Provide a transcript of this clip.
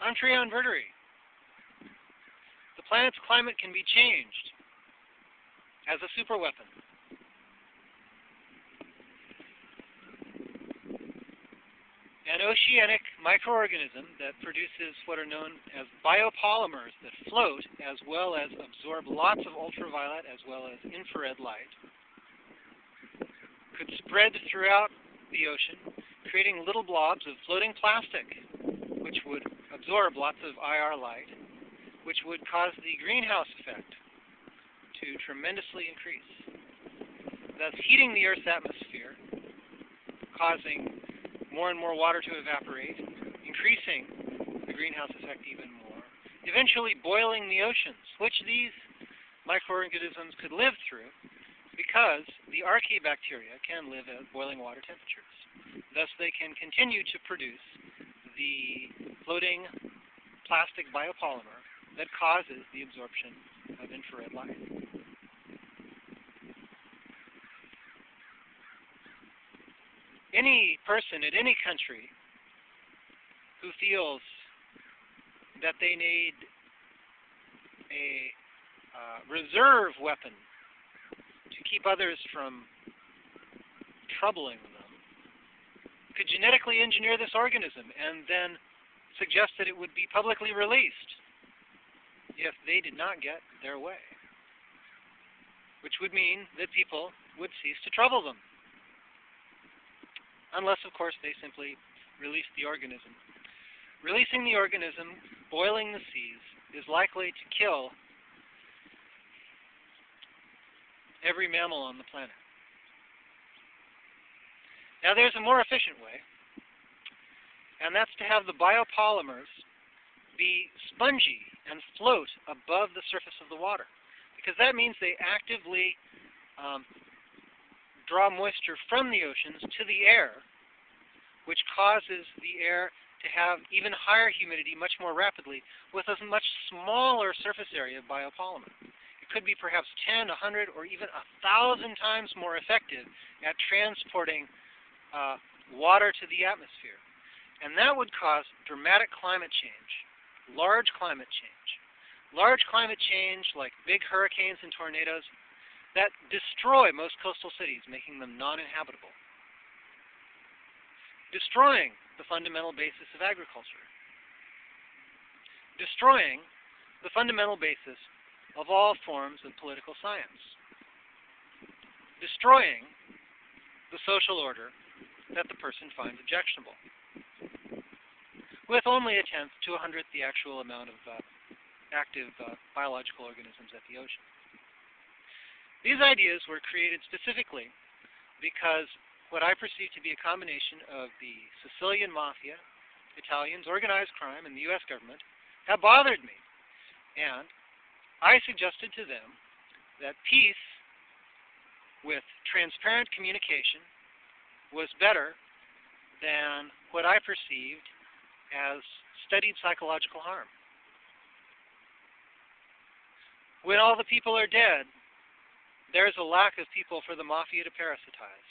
Entreon Verdery. The planet's climate can be changed as a superweapon. An oceanic microorganism that produces what are known as biopolymers that float as well as absorb lots of ultraviolet as well as infrared light could spread throughout the ocean, creating little blobs of floating plastic which would absorb lots of IR light, which would cause the greenhouse effect to tremendously increase, thus heating the Earth's atmosphere, causing more and more water to evaporate, increasing the greenhouse effect even more, eventually boiling the oceans, which these microorganisms could live through because the archaebacteria can live at boiling water temperatures. Thus, they can continue to produce the floating plastic biopolymer that causes the absorption of infrared light. Any person in any country who feels that they need a reserve weapon to keep others from troubling them could genetically engineer this organism and then suggest that it would be publicly released if they did not get their way, which would mean that people would cease to trouble them. Unless, of course, they simply release the organism. Releasing the organism, boiling the seas, is likely to kill every mammal on the planet. Now, there's a more efficient way, and that's to have the biopolymers be spongy and float above the surface of the water, because that means they actively draw moisture from the oceans to the air, which causes the air to have even higher humidity much more rapidly with a much smaller surface area of biopolymer. It could be perhaps 10, 100, or even 1,000 times more effective at transporting water to the atmosphere. And that would cause dramatic climate change, large climate change. Large climate change like big hurricanes and tornadoes that destroy most coastal cities, making them non-inhabitable. Destroying the fundamental basis of agriculture. Destroying the fundamental basis of all forms of political science. Destroying the social order that the person finds objectionable, with only a tenth to 100th the actual amount of active biological organisms at the ocean. These ideas were created specifically because what I perceive to be a combination of the Sicilian mafia, Italians, organized crime, and the U.S. government have bothered me. And I suggested to them that peace with transparent communication was better than what I perceived as studied psychological harm. When all the people are dead, there's a lack of people for the mafia to parasitize.